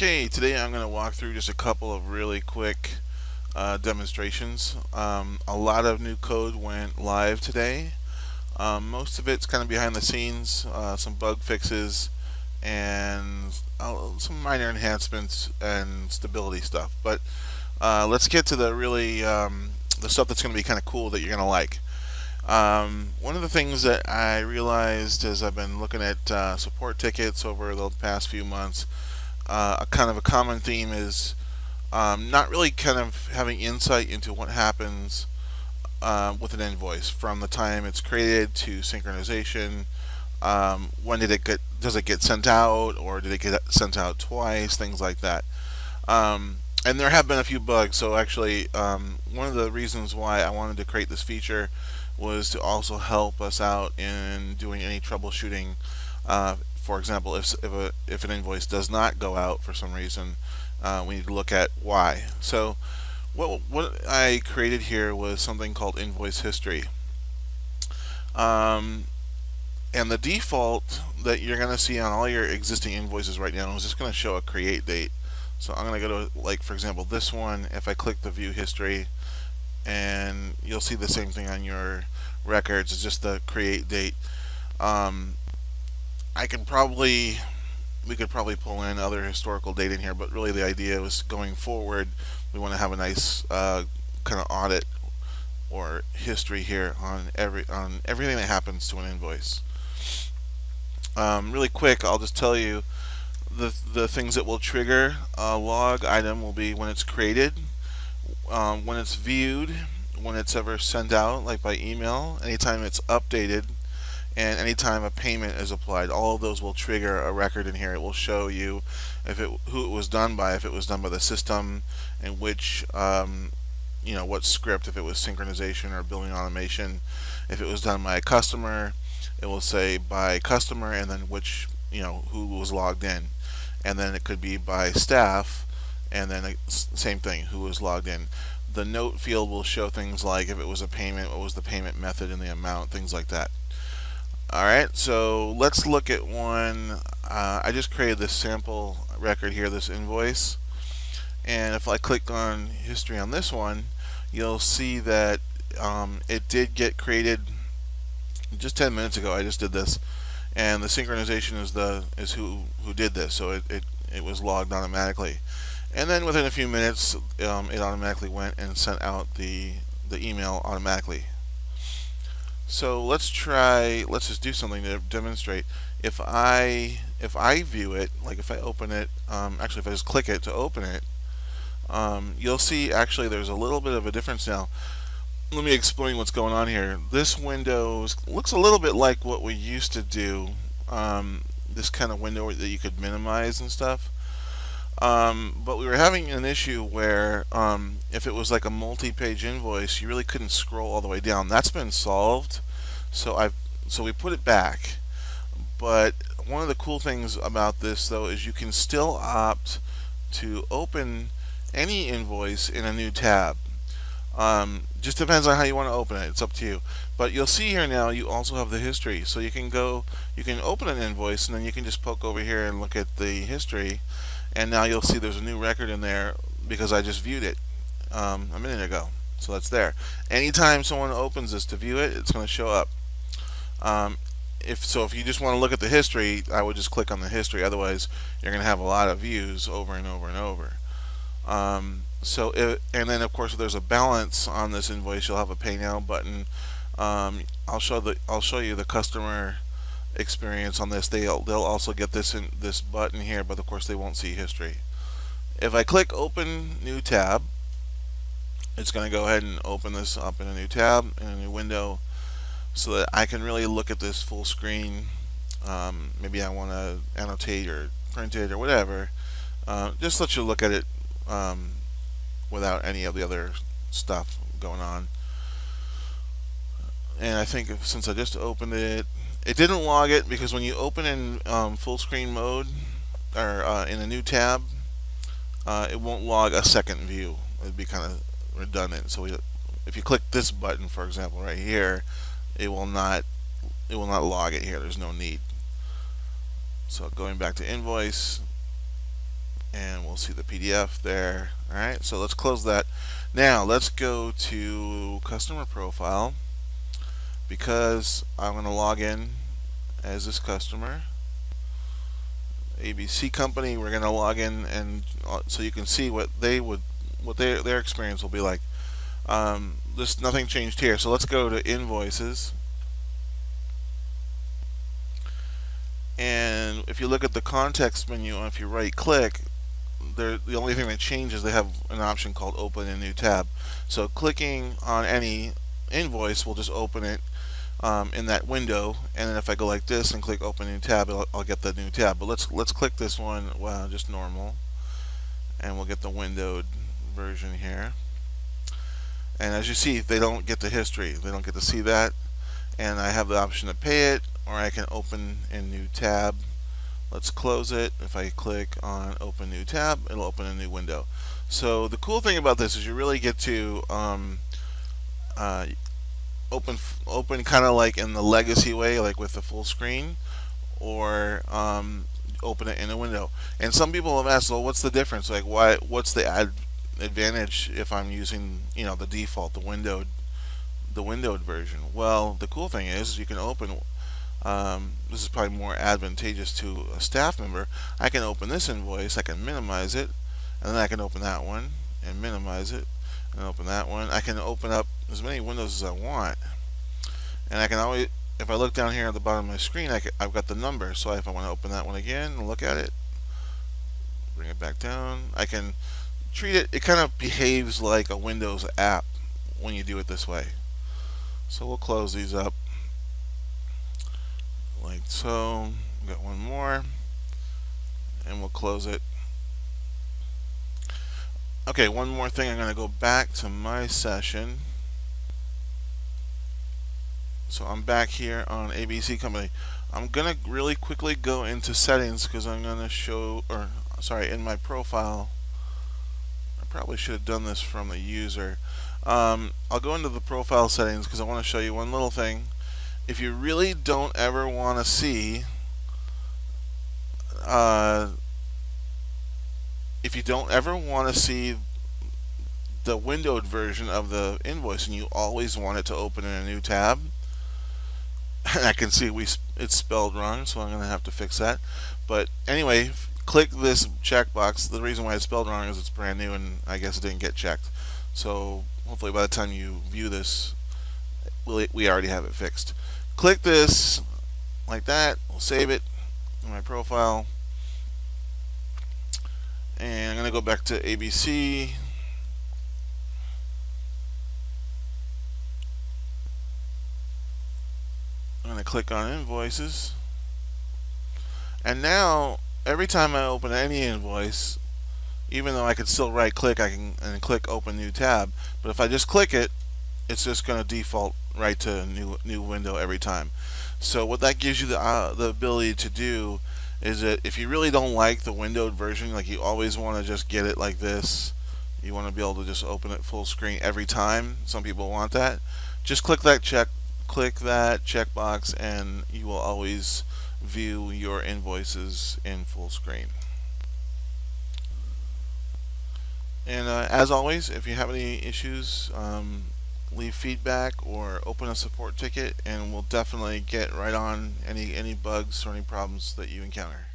Okay, today I'm going to walk through just a couple of really quick demonstrations. A lot of new code went live today. Most of it's kind of behind the scenes, some bug fixes, and some minor enhancements and stability stuff. But let's get to the really the stuff that's going to be kind of cool that you're going to like. One of the things that I realized as I've been looking at support tickets over the past few months, a kind of a common theme is not really kind of having insight into what happens with an invoice from the time it's created to synchronization. When did it get? Does it get sent out, or did it get sent out twice? Things like that. And there have been a few bugs. So actually, one of the reasons why I wanted to create this feature was to also help us out in doing any troubleshooting. For example, if an invoice does not go out for some reason, we need to look at why. So what I created here was something called invoice history. And the default that you're going to see on all your existing invoices right now is just going to show a create date. So I'm going to go to, like, for example, this one. If I click the view history, and you'll see the same thing on your records. It's just the create date. I can probably we could probably pull in other historical data in here, but really the idea was going forward, we want to have a nice kind of audit or history here on everything that happens to an invoice. Really quick, I'll just tell you the things that will trigger a log item will be when it's created, when it's viewed, when it's ever sent out, like by email, anytime it's updated, and anytime a payment is applied. All of those will trigger a record in here. It will show you who it was done by, if it was done by the system, and which what script, if it was synchronization or billing automation. If it was done by a customer, it will say by customer, and then which who was logged in, and then it could be by staff, and then same thing, who was logged in. The note field will show things like if it was a payment, what was the payment method and the amount, things like that. Alright, so let's look at one. I just created this sample record here, this invoice, and if I click on history on this one, you'll see that it did get created just 10 minutes ago. I just did this, and the synchronization is who did this, so it was logged automatically. And then within a few minutes, it automatically went and sent out the email automatically. So let's just do something to demonstrate. If I view it, like if I open it, actually if I just click it to open it, you'll see actually there's a little bit of a difference now. Let me explain what's going on here. This window looks a little bit like what we used to do, this kind of window that you could minimize and stuff. But we were having an issue where if it was like a multi-page invoice, you really couldn't scroll all the way down. That's been solved, so we put it back. But one of the cool things about this, though, is you can still opt to open any invoice in a new tab. Just depends on how you want to open it. It's up to you. But you'll see here now you also have the history. So you can open an invoice, and then you can just poke over here and look at the history. And now you'll see there's a new record in there because I just viewed it a minute ago. So that's there. Anytime someone opens this to view it, it's going to show up. If you just want to look at the history, I would just click on the history. Otherwise, you're going to have a lot of views over and over and over. And then of course, if there's a balance on this invoice, you'll have a Pay Now button. I'll show you the customer experience on this. They'll also get this button here, but of course they won't see history. If I click open new tab, it's going to go ahead and open this up in a new tab, in a new window, so that I can really look at this full screen. Maybe I want to annotate or print it or whatever. Just let you look at it without any of the other stuff going on. And I think since I just opened it, it didn't log it, because when you open in full screen mode or in a new tab, it won't log a second view. It'd be kind of redundant. So if you click this button, for example, right here, it will not log it here. There's no need. So going back to invoice, and we'll see the PDF there. Alright, so let's close that. Now let's go to customer profile, because I'm going to log in as this customer, ABC company. We're going to log in, and so you can see what their experience will be like. This nothing changed here, so let's go to invoices. And if you look at the context menu, and if you right click, the only thing that changes, they have an option called open a new tab. So clicking on any invoice will just open it in that window, and then if I go like this and click open new tab, I'll get the new tab. But let's click this one, well, just normal, and we'll get the windowed version here. And as you see, they don't get the history, they don't get to see that. And I have the option to pay it, or I can open a new tab. Let's close it. If I click on open new tab, it'll open a new window. So the cool thing about this is you really get to open kind of like in the legacy way, like with the full screen, or open it in a window. And some people have asked, well, what's the difference? Like, what's the advantage if I'm using, the default, the windowed version? Well, the cool thing is you can open. This is probably more advantageous to a staff member. I can open this invoice, I can minimize it, and then I can open that one and minimize it, and open that one. I can open up as many windows as I want, and I can always, if I look down here at the bottom of my screen, I've got the number. So if I want to open that one again and look at it, bring it back down, I can treat it. It kind of behaves like a Windows app when you do it this way. So we'll close these up like so. We've got one more, and we'll close it. Okay, one more thing. I'm going to go back to my session. So I'm back here on ABC Company. I'm going to really quickly go into settings, because I'm going to show, or sorry, in my profile. I probably should have done this from the user. I'll go into the profile settings because I want to show you one little thing. If you really don't ever want to see the windowed version of the invoice, and you always want it to open in a new tab, and I can see it's spelled wrong, so I'm going to have to fix that. But anyway, click this checkbox. The reason why it's spelled wrong is it's brand new, and I guess it didn't get checked. So hopefully by the time you view this, we already have it fixed. Click this like that. We'll save it in my profile, and I'm going to go back to ABC. I'm going to click on invoices, and now every time I open any invoice, even though I could still right click, I can click open new tab, but if I just click it, it's just going to default right to new window every time. So what that gives you the ability to do is that if you really don't like the windowed version, like you always want to just get it like this, you want to be able to just open it full screen every time. Some people want that. Just click that checkbox, and you will always view your invoices in full screen. And as always, if you have any issues, leave feedback or open a support ticket, and we'll definitely get right on any bugs or any problems that you encounter.